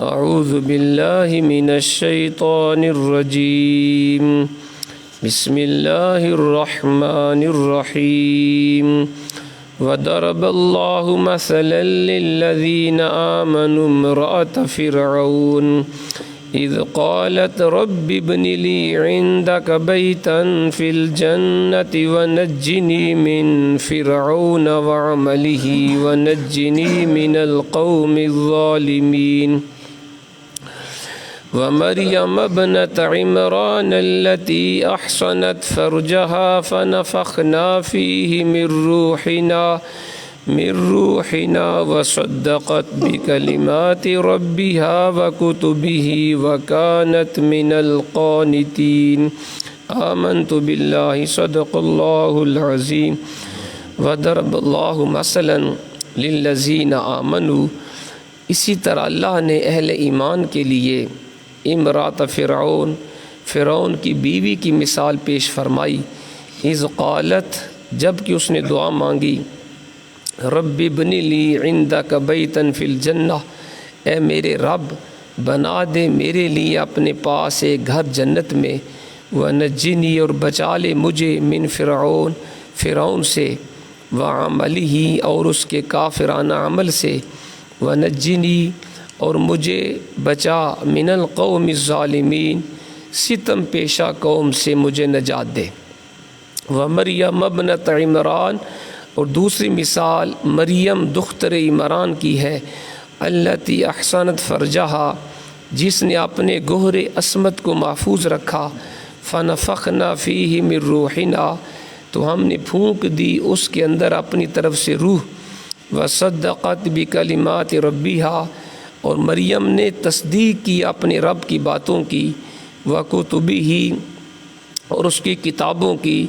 اعوذ باللہ من الشیطان الرجیم بسم اللہ الرحمن الرحیم وضرب اللہ مثلا للذین آمنوا امرأة فرعون اذ قالت رب ابن لی عندک بیتا فی الجنة ونجنی من فرعون وعملہ ونجنی من القوم الظالمین ومريم ابنة عمران التي أحصنت فرجها فنفخنا فيه من روحنا وصدقت بكلمات ربها وكتبه وكانت من القانتين آمنت بالله صدق الله العظيم وضرب الله مثلا للذين آمنوا. اسی طرح اللہ نے اہل ایمان کے لیے امرأۃ فرعون کی بیوی کی مثال پیش فرمائی. اذ قالت، جب کہ اس نے دعا مانگی، رب ابن لی عندک بیتا فی الجنہ، اے میرے رب بنا دے میرے لیے اپنے پاس ایک گھر جنت میں، ونجنی اور بچا لے مجھے من فرعون سے، وعملہ اور اس کے کافرانہ عمل سے، ونجنی اور مجھے بچا من القوم الظالمین ستم پیشہ قوم سے مجھے نجات دے. ومریم ابنۃ عمران، اور دوسری مثال مریم دختر عمران کی ہے، التی احسنت فرجہا، جس نے اپنے گہر عصمت کو محفوظ رکھا، فنفخنا فیہ من روحنا، تو ہم نے پھونک دی اس کے اندر اپنی طرف سے روح، وصدقت بکلمات ربیہا، اور مریم نے تصدیق کی اپنے رب کی باتوں کی، وکتبہ اور اس کی کتابوں کی،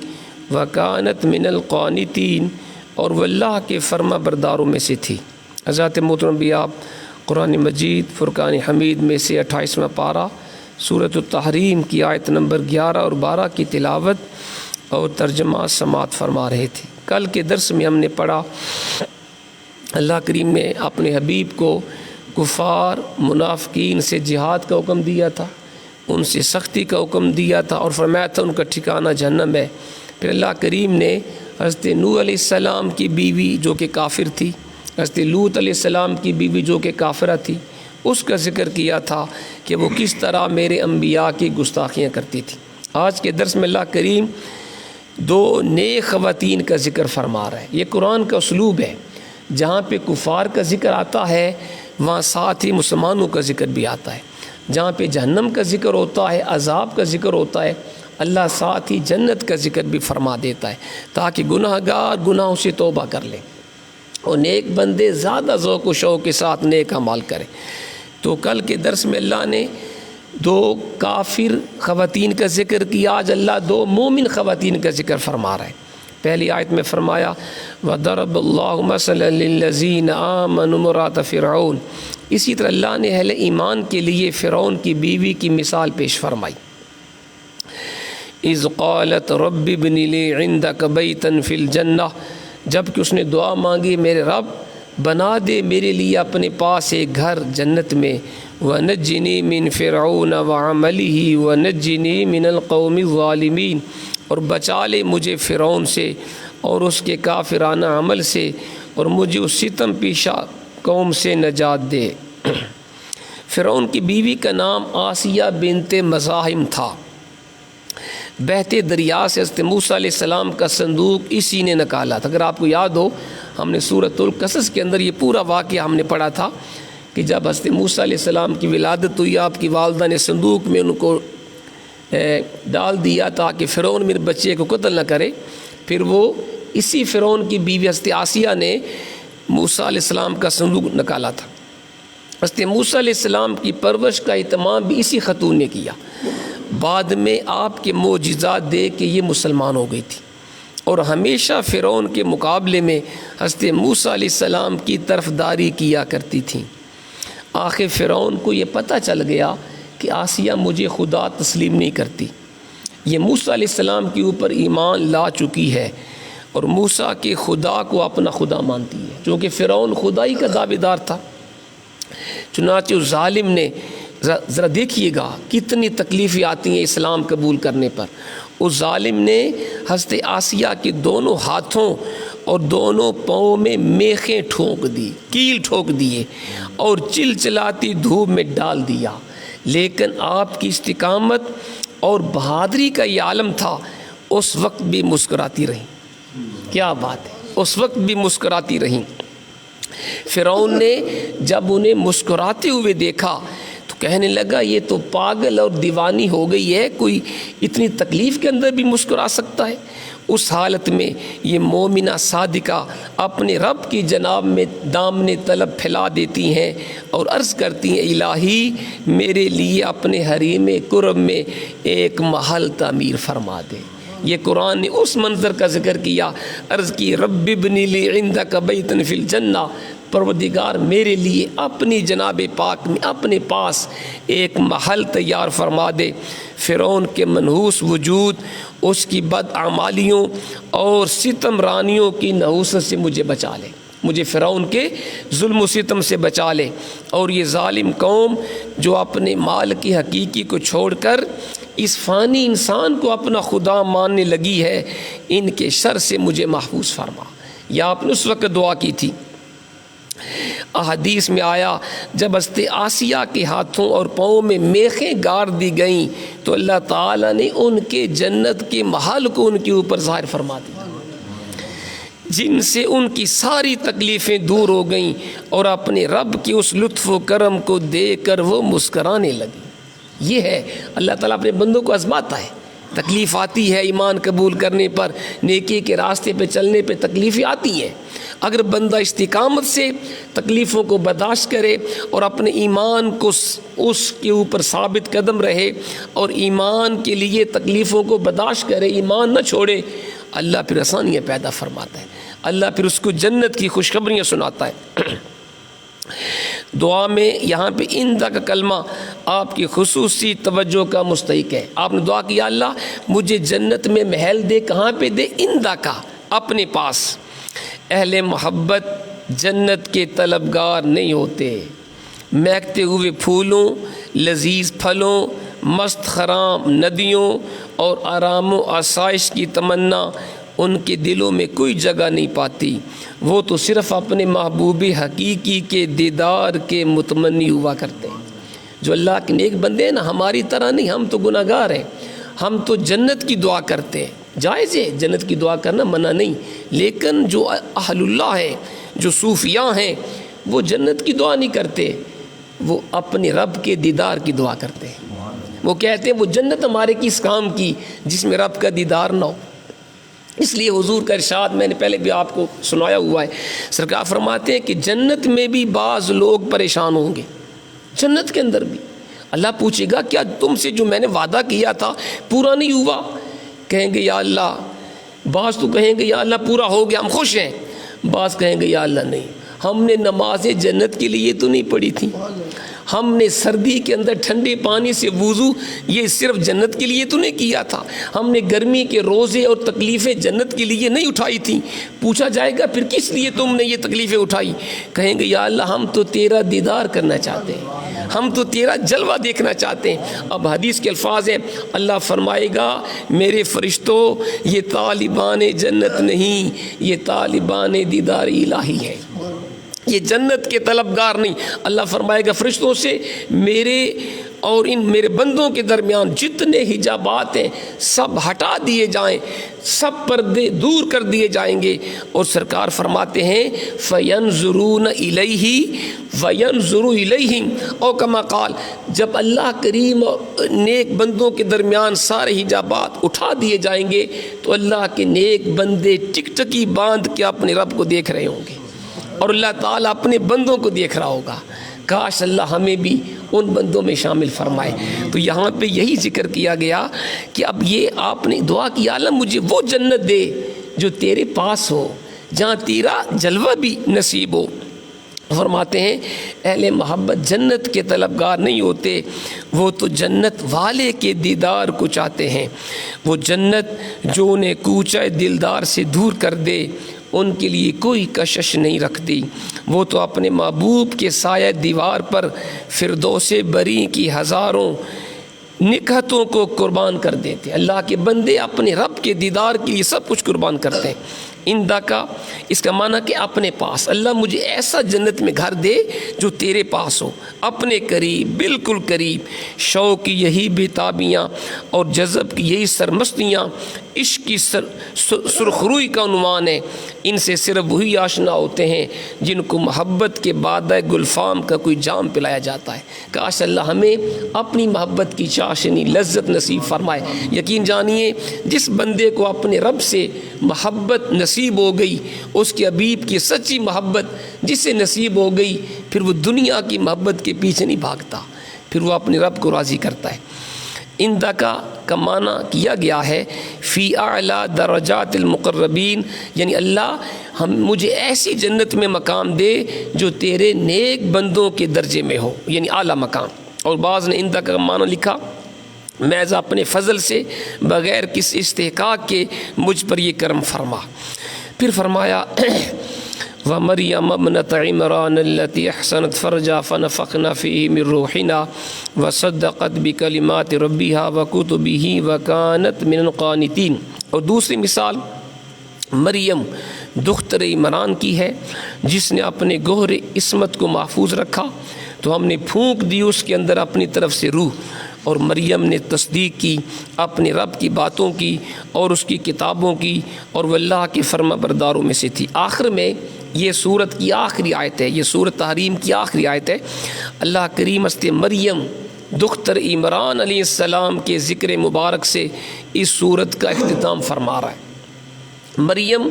وکانت من القانتین اور وہ اللہ کے فرما برداروں میں سے تھی. حضرت محترم بھی آپ قرآن مجید فرقان حمید میں سے 28واں پارہ سورۃ التحریم کی آیت نمبر 11 اور 12 کی تلاوت اور ترجمہ سماعت فرما رہے تھے. کل کے درس میں ہم نے پڑھا اللہ کریم نے اپنے حبیب کو کفار منافقین سے جہاد کا حکم دیا تھا، ان سے سختی کا حکم دیا تھا اور فرمایا تھا ان کا ٹھکانہ جہنم ہے. پھر اللہ کریم نے حضرت نوح علیہ السلام کی بیوی جو کہ کافر تھی، حضرت لوط علیہ السلام کی بیوی جو کہ کافرہ تھی، اس کا ذکر کیا تھا کہ وہ کس طرح میرے انبیاء کی گستاخیاں کرتی تھی. آج کے درس میں اللہ کریم دو نیک خواتین کا ذکر فرما رہا ہے. یہ قرآن کا اسلوب ہے، جہاں پہ کفار کا ذکر آتا ہے وہاں ساتھ ہی مسلمانوں کا ذکر بھی آتا ہے. جہاں پہ جہنم کا ذکر ہوتا ہے، عذاب کا ذکر ہوتا ہے، اللہ ساتھ ہی جنت کا ذکر بھی فرما دیتا ہے تاکہ گناہ گار گناہوں سے توبہ کر لیں اور نیک بندے زیادہ ذوق و شوق کے ساتھ نیک اعمال کریں. تو کل کے درس میں اللہ نے دو کافر خواتین کا ذکر کیا، آج اللہ دو مومن خواتین کا ذکر فرما رہا ہے. پہلی آیت میں فرمایا وَضَرَبَ اللَّهُ مَثَلًا لِلَّذِينَ آمَنُوا امْرَأَةَ فرعون. اسی طرح اللہ نے اہل ایمان کے لیے فرعون کی بیوی کی مثال پیش فرمائی. اذ قالت رب ابن لی عندک بیتا فی الجنہ، جب کہ اس نے دعا مانگی میرے رب بنا دے میرے لیے اپنے پاس ایک گھر جنت میں، ونجنی من فرعون وعملہ ونجنی من القوم الظالمین، اور بچا لے مجھے فرعون سے اور اس کے کافرانہ عمل سے اور مجھے اس ستم پیشہ قوم سے نجات دے. فرعون کی بیوی کا نام آسیہ بنت مزاحم تھا. بہتے دریا سے حضرت موسیٰ علیہ السلام کا صندوق اسی نے نکالا تھا. اگر آپ کو یاد ہو ہم نے سورۃ القصص کے اندر یہ پورا واقعہ ہم نے پڑھا تھا کہ جب حضرت موسیٰ علیہ السلام کی ولادت ہوئی، آپ کی والدہ نے صندوق میں ان کو ڈال دیا تاکہ فرعون میرے بچے کو قتل نہ کرے. پھر وہ اسی فرعون کی بیوی حضرت آسیہ نے موسیٰ علیہ السلام کا صندوق نکالا تھا. حضرت موسیٰ علیہ السلام کی پرورش کا اہتمام بھی اسی خاتون نے کیا. بعد میں آپ کے معجزات دیکھ کے یہ مسلمان ہو گئی تھی اور ہمیشہ فرعون کے مقابلے میں حضرت موسیٰ علیہ السلام کی طرفداری کیا کرتی تھیں. آخر فرعون کو یہ پتہ چل گیا کہ آسیہ مجھے خدا تسلیم نہیں کرتی، یہ موسیٰ علیہ السلام کے اوپر ایمان لا چکی ہے اور موسیٰ کے خدا کو اپنا خدا مانتی ہے، چونکہ فرعون خدائی کا دعویدار تھا. چنانچہ اس ظالم نے ذرا دیکھیے گا کتنی تکلیفیں آتی ہیں اسلام قبول کرنے پر. اس ظالم نے حضرت آسیہ کے دونوں ہاتھوں اور دونوں پاؤں میں میخیں ٹھونک دی، کیل ٹھونک دیے اور چلچلاتی دھوپ میں ڈال دیا. لیکن آپ کی استقامت اور بہادری کا یہ عالم تھا، اس وقت بھی مسکراتی رہیں. کیا بات ہے، اس وقت بھی مسکراتی رہیں. فرعون نے جب انہیں مسکراتے ہوئے دیکھا تو کہنے لگا یہ تو پاگل اور دیوانی ہو گئی ہے، کوئی اتنی تکلیف کے اندر بھی مسکرا سکتا ہے. اس حالت میں یہ مومنہ صادقہ اپنے رب کی جناب میں دامن طلب پھیلا دیتی ہیں اور عرض کرتی ہیں الہی میرے لیے اپنے حریم کرم میں ایک محل تعمیر فرما دے. یہ قرآن نے اس منظر کا ذکر کیا، عرض کی رب ابنی لی عندک بیتا فی الجنہ، پروردگار میرے لیے اپنی جناب پاک میں اپنے پاس ایک محل تیار فرما دے. فرعون کے منحوس وجود، اس کی بدعمالیوں اور ستم رانیوں کی نحوست سے مجھے بچا لے، مجھے فرعون کے ظلم و ستم سے بچا لے. اور یہ ظالم قوم جو اپنے مال کی حقیقی کو چھوڑ کر اس فانی انسان کو اپنا خدا ماننے لگی ہے، ان کے شر سے مجھے محفوظ فرما. یا آپ نے اس وقت دعا کی تھی. احادیث میں آیا جب حضرت آسیہ کے ہاتھوں اور پاؤں میں میخیں گار دی گئیں تو اللہ تعالیٰ نے ان کے جنت کے محل کو ان کے اوپر ظاہر فرما دیا، جن سے ان کی ساری تکلیفیں دور ہو گئیں اور اپنے رب کے اس لطف و کرم کو دیکھ کر وہ مسکرانے لگی. یہ ہے اللہ تعالیٰ اپنے بندوں کو آزماتا ہے. تکلیف آتی ہے ایمان قبول کرنے پر، نیکی کے راستے پہ چلنے پہ تکلیفیں آتی ہیں. اگر بندہ استقامت سے تکلیفوں کو برداشت کرے اور اپنے ایمان کو اس کے اوپر ثابت قدم رہے اور ایمان کے لیے تکلیفوں کو برداشت کرے، ایمان نہ چھوڑے، اللہ پھر آسانیاں پیدا فرماتا ہے. اللہ پھر اس کو جنت کی خوشخبریاں سناتا ہے. دعا میں یہاں پہ اندہ کا کلمہ آپ کی خصوصی توجہ کا مستحق ہے. آپ نے دعا کیا اللہ مجھے جنت میں محل دے، کہاں پہ دے؟ اندہ کا، اپنے پاس. اہل محبت جنت کے طلبگار نہیں ہوتے. مہکتے ہوئے پھولوں، لذیذ پھلوں، مست خرام ندیوں اور آرام و آسائش کی تمنا ان کے دلوں میں کوئی جگہ نہیں پاتی. وہ تو صرف اپنے محبوب حقیقی کے دیدار کے متمنی ہوا کرتے ہیں. جو اللہ کے نیک بندے ہیں نا، ہماری طرح نہیں، ہم تو گناہ گار ہیں، ہم تو جنت کی دعا کرتے ہیں. جائز ہے جنت کی دعا کرنا، منع نہیں، لیکن جو اہل اللہ ہیں، جو صوفیاء ہیں، وہ جنت کی دعا نہیں کرتے، وہ اپنے رب کے دیدار کی دعا کرتے ہیں. وہ کہتے ہیں وہ جنت ہمارے کس کام کی جس میں رب کا دیدار نہ ہو. اس لیے حضور کا ارشاد میں نے پہلے بھی آپ کو سنایا ہوا ہے. سرکار فرماتے ہیں کہ جنت میں بھی بعض لوگ پریشان ہوں گے. جنت کے اندر بھی اللہ پوچھے گا کیا تم سے جو میں نے وعدہ کیا تھا پورا نہیں ہوا؟ کہیں گے یا اللہ، بعض تو کہیں گے یا اللہ پورا ہو گیا ہم خوش ہیں، بعض کہیں گے یا اللہ نہیں، ہم نے نمازیں جنت کے لیے تو نہیں پڑھی تھی، ہم نے سردی کے اندر ٹھنڈے پانی سے وضو یہ صرف جنت کے لیے تو نہیں کیا تھا، ہم نے گرمی کے روزے اور تکلیفیں جنت کے لیے نہیں اٹھائی تھیں. پوچھا جائے گا پھر کس لیے تم نے یہ تکلیفیں اٹھائی؟ کہیں گے یا اللہ ہم تو تیرا دیدار کرنا چاہتے ہیں، ہم تو تیرا جلوہ دیکھنا چاہتے ہیں. اب حدیث کے الفاظ ہیں، اللہ فرمائے گا میرے فرشتوں یہ طالبان جنت نہیں، یہ طالبان دیدار الہی ہے، یہ جنت کے طلبگار نہیں. اللہ فرمائے گا فرشتوں سے میرے اور ان میرے بندوں کے درمیان جتنے حجابات ہیں سب ہٹا دیے جائیں، سب پردے دور کر دیے جائیں گے. اور سرکار فرماتے ہیں فَيَنْظُرُونَ إِلَيْهِ وَيَنْظُرُ إِلَيْهِمْ او کما قال، جب اللہ کریم اور نیک بندوں کے درمیان سارے حجابات اٹھا دیے جائیں گے تو اللہ کے نیک بندے ٹکٹکی باندھ کے اپنے رب کو دیکھ رہے ہوں گے اور اللہ تعالیٰ اپنے بندوں کو دیکھ رہا ہوگا. کاش اللہ ہمیں بھی ان بندوں میں شامل فرمائے. تو یہاں پہ یہی ذکر کیا گیا کہ اب یہ آپ نے دعا کی عالم مجھے وہ جنت دے جو تیرے پاس ہو، جہاں تیرا جلوہ بھی نصیب ہو. فرماتے ہیں اہل محبت جنت کے طلبگار نہیں ہوتے، وہ تو جنت والے کے دیدار کو چاہتے ہیں. وہ جنت جو انہیں کوچہ دلدار سے دور کر دے ان کے لیے کوئی کشش نہیں رکھتی. وہ تو اپنے محبوب کے سایہ دیوار پر فردوس بری کی ہزاروں نکہتوں کو قربان کر دیتے۔ اللہ کے بندے اپنے رب کے دیدار کے لیے سب کچھ قربان کرتے ہیں۔ اندہ کا اس کا معنی کہ اپنے پاس، اللہ مجھے ایسا جنت میں گھر دے جو تیرے پاس ہو، اپنے قریب، بالکل قریب۔ شوق کی یہی بےتابیاں اور جذب کی یہی سرمستیاں عشق کی سرخروئی کا عنوان ہے۔ ان سے صرف وہی آشنا ہوتے ہیں جن کو محبت کے بادہ گلفام کا کوئی جام پلایا جاتا ہے۔ کاش اللہ ہمیں اپنی محبت کی چاشنی لذت نصیب فرمائے۔ یقین جانیے جس بندے کو اپنے رب سے محبت نصیب ہو گئی، اس کے حبیب کی سچی محبت جسے نصیب ہو گئی، پھر وہ دنیا کی محبت کے پیچھے نہیں بھاگتا، پھر وہ اپنے رب کو راضی کرتا ہے۔ اندہ کا معنی کیا گیا ہے فی اعلیٰ درجات المقربین، یعنی اللہ مجھے ایسی جنت میں مقام دے جو تیرے نیک بندوں کے درجے میں ہو، یعنی اعلیٰ مقام۔ اور بعض نے اندہ کا معنی لکھا محض اپنے فضل سے بغیر کس استحقاق کے مجھ پر یہ کرم فرما۔ پھر فرمایا وَمَرْيَمَ ابْنَتَ عِمْرَانَ الَّتِي أَحْصَنَتْ فَرْجَهَا فَنَفَخْنَا فِيهِ مِنْ رُوحِنَا وَصَدَّقَتْ بِكَلِمَاتِ رَبِّهَا وَكُتُبِهِ وَكَانَتْ مِنَ الْقَانِتِينَ۔ اور دوسری مثال مریم دختر عمران کی ہے جس نے اپنے گوہر عصمت کو محفوظ رکھا، تو ہم نے پھونک دی اس کے اندر اپنی طرف سے روح، اور مریم نے تصدیق کی اپنے رب کی باتوں کی اور اس کی کتابوں کی، اور وہ اللہ کے فرما برداروں میں سے تھی۔ آخر میں یہ سورت کی آخری آیت ہے، یہ سورت تحریم کی آخری آیت ہے۔ اللہ کریم است مریم دختر عمران علیہ السلام کے ذکر مبارک سے اس سورت کا اختتام فرما رہا ہے۔ مریم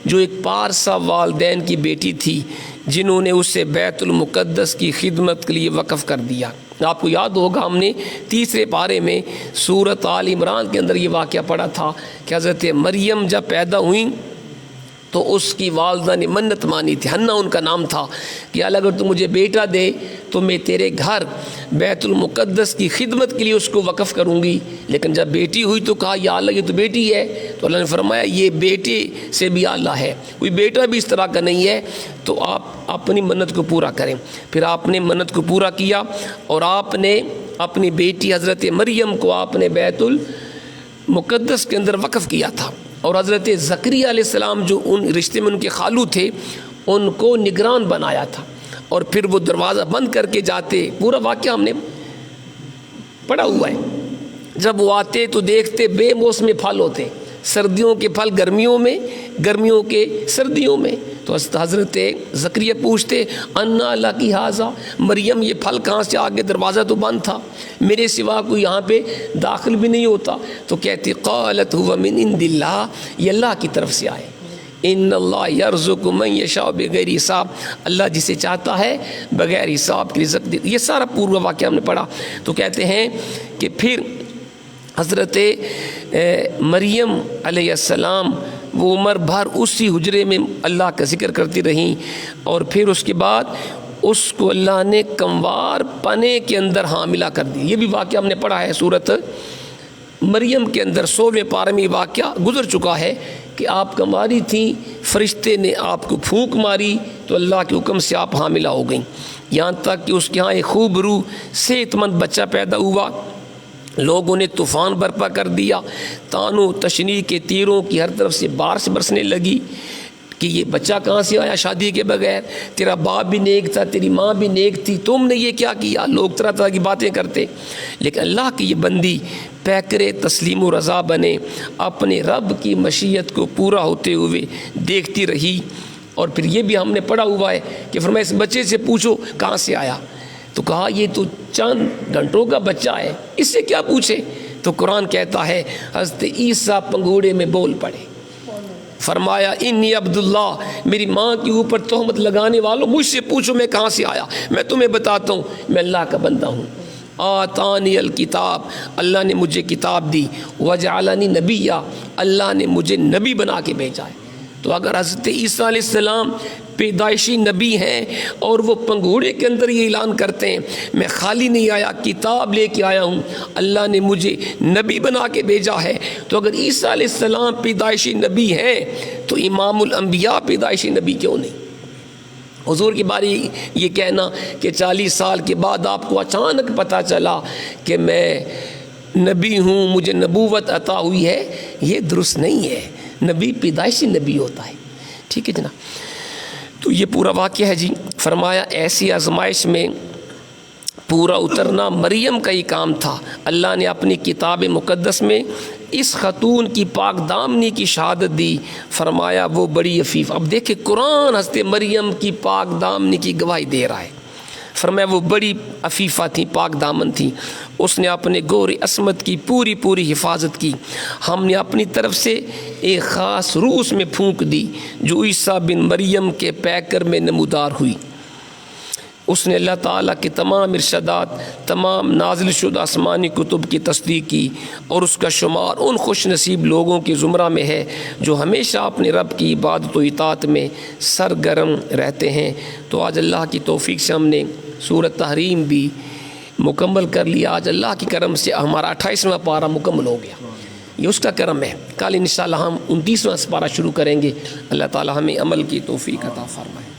جو ایک پارسا والدین کی بیٹی تھی جنہوں نے اسے بیت المقدس کی خدمت کے لیے وقف کر دیا۔ آپ کو یاد ہوگا ہم نے تیسرے پارے میں سورت آل عمران کے اندر یہ واقعہ پڑھا تھا کہ حضرت مریم جب پیدا ہوئیں تو اس کی والدہ نے منت مانی تھی، حنا ان کا نام تھا، کہ اللہ اگر تو مجھے بیٹا دے تو میں تیرے گھر بیت المقدس کی خدمت کے لیے اس کو وقف کروں گی۔ لیکن جب بیٹی ہوئی تو کہا یا اللہ یہ تو بیٹی ہے، تو اللہ نے فرمایا یہ بیٹے سے بھی اعلیٰ ہے، کوئی بیٹا بھی اس طرح کا نہیں ہے، تو آپ اپنی منت کو پورا کریں۔ پھر آپ نے منت کو پورا کیا اور آپ نے اپنی بیٹی حضرت مریم کو آپ نے بیت المقدس کے اندر وقف کیا تھا، اور حضرت زکریا علیہ السلام جو ان رشتے میں ان کے خالو تھے ان کو نگران بنایا تھا، اور پھر وہ دروازہ بند کر کے جاتے۔ پورا واقعہ ہم نے پڑھا ہوا ہے۔ جب وہ آتے تو دیکھتے بے موسم پھل ہوتے، سردیوں کے پھل گرمیوں میں، گرمیوں کے سردیوں میں، تو حضرت زکریا پوچھتے انا لکی ھذا، مریم یہ پھل کہاں سے آگے، دروازہ تو بند تھا، میرے سوا کوئی یہاں پہ داخل بھی نہیں ہوتا۔ تو کہتی قالت هو من عند اللہ، یہ اللہ کی طرف سے آئے، ان اللہ یرزق من یشاء بغیر حساب، اللہ جسے چاہتا ہے بغیر حساب کی رزق دے۔ یہ سارا پورا واقعہ ہم نے پڑھا۔ تو کہتے ہیں کہ پھر حضرت مریم علیہ السلام وہ عمر بھر اسی حجرے میں اللہ کا ذکر کرتی رہیں، اور پھر اس کے بعد اس کو اللہ نے کموار پنے کے اندر حاملہ کر دی۔ یہ بھی واقعہ ہم نے پڑھا ہے سورت مریم کے اندر 100ویں پارے میں واقعہ گزر چکا ہے کہ آپ کمواری تھیں، فرشتے نے آپ کو پھونک ماری تو اللہ کے حکم سے آپ حاملہ ہو گئیں، یہاں تک کہ اس کے ہاں ایک خوب روح صحت مند بچہ پیدا ہوا۔ لوگوں نے طوفان برپا کر دیا، تانوں تشنیع کے تیروں کی ہر طرف سے بارش برسنے لگی کہ یہ بچہ کہاں سے آیا شادی کے بغیر، تیرا باپ بھی نیک تھا، تیری ماں بھی نیک تھی، تم نے یہ کیا کیا۔ لوگ طرح طرح کی باتیں کرتے، لیکن اللہ کی یہ بندی پیکرے تسلیم و رضا بنے، اپنے رب کی مشیت کو پورا ہوتے ہوئے دیکھتی رہی۔ اور پھر یہ بھی ہم نے پڑھا ہوا ہے کہ فرمایا اس بچے سے پوچھو کہاں سے آیا، تو کہا یہ تو چند گھنٹوں کا بچہ ہے، اس سے کیا پوچھے۔ تو قرآن کہتا ہے حضرت عیسیٰ پنگوڑے میں بول پڑے، فرمایا انی عبداللہ، میری ماں کے اوپر تہمت لگانے والوں مجھ سے پوچھو میں کہاں سے آیا، میں تمہیں بتاتا ہوں میں اللہ کا بندہ ہوں۔ آتانی الکتاب، اللہ نے مجھے کتاب دی، وجعلنی نبیہ، اللہ نے مجھے نبی بنا کے بھیجا ہے۔ تو اگر حضرت عیسیٰ علیہ السلام پیدائشی نبی ہیں اور وہ پنگھوڑے کے اندر یہ اعلان کرتے ہیں میں خالی نہیں آیا، کتاب لے کے آیا ہوں، اللہ نے مجھے نبی بنا کے بھیجا ہے، تو اگر عیسیٰ علیہ السلام پیدائشی نبی ہیں تو امام الانبیاء پیدائشی نبی کیوں نہیں؟ حضور کی باری یہ کہنا کہ 40 سال کے بعد آپ کو اچانک پتہ چلا کہ میں نبی ہوں، مجھے نبوت عطا ہوئی ہے، یہ درست نہیں ہے۔ نبی پیدائشی نبی ہوتا ہے، ٹھیک ہے جناب۔ تو یہ پورا واقعہ ہے جی۔ فرمایا ایسی آزمائش میں پورا اترنا مریم کا ہی کام تھا۔ اللہ نے اپنی کتاب مقدس میں اس خاتون کی پاک دامنی کی شہادت دی، فرمایا وہ بڑی عفیف۔ اب دیکھیں قرآن حضرت مریم کی پاک دامنی کی گواہی دے رہا ہے، فرمایا وہ بڑی عفیفہ تھی، پاک دامن تھی، اس نے اپنے گور عصمت کی پوری حفاظت کی۔ ہم نے اپنی طرف سے ایک خاص روح اس میں پھونک دی جو عیسیٰ بن مریم کے پیکر میں نمودار ہوئی۔ اس نے اللہ تعالیٰ کے تمام ارشادات، تمام نازل شدہ آسمانی کتب کی تصدیق کی، اور اس کا شمار ان خوش نصیب لوگوں کے زمرہ میں ہے جو ہمیشہ اپنے رب کی عبادت و اطاعت میں سرگرم رہتے ہیں۔ تو آج اللہ کی توفیق سے ہم نے سورۃ تحریم بھی مکمل کر لیا۔ آج اللہ کی کرم سے ہمارا 28واں پارہ مکمل ہو گیا، یہ اس کا کرم ہے۔ کل انشاءاللہ ہم 29واں پارہ شروع کریں گے۔ اللہ تعالیٰ ہمیں عمل کی توفیق عطا فرمائے۔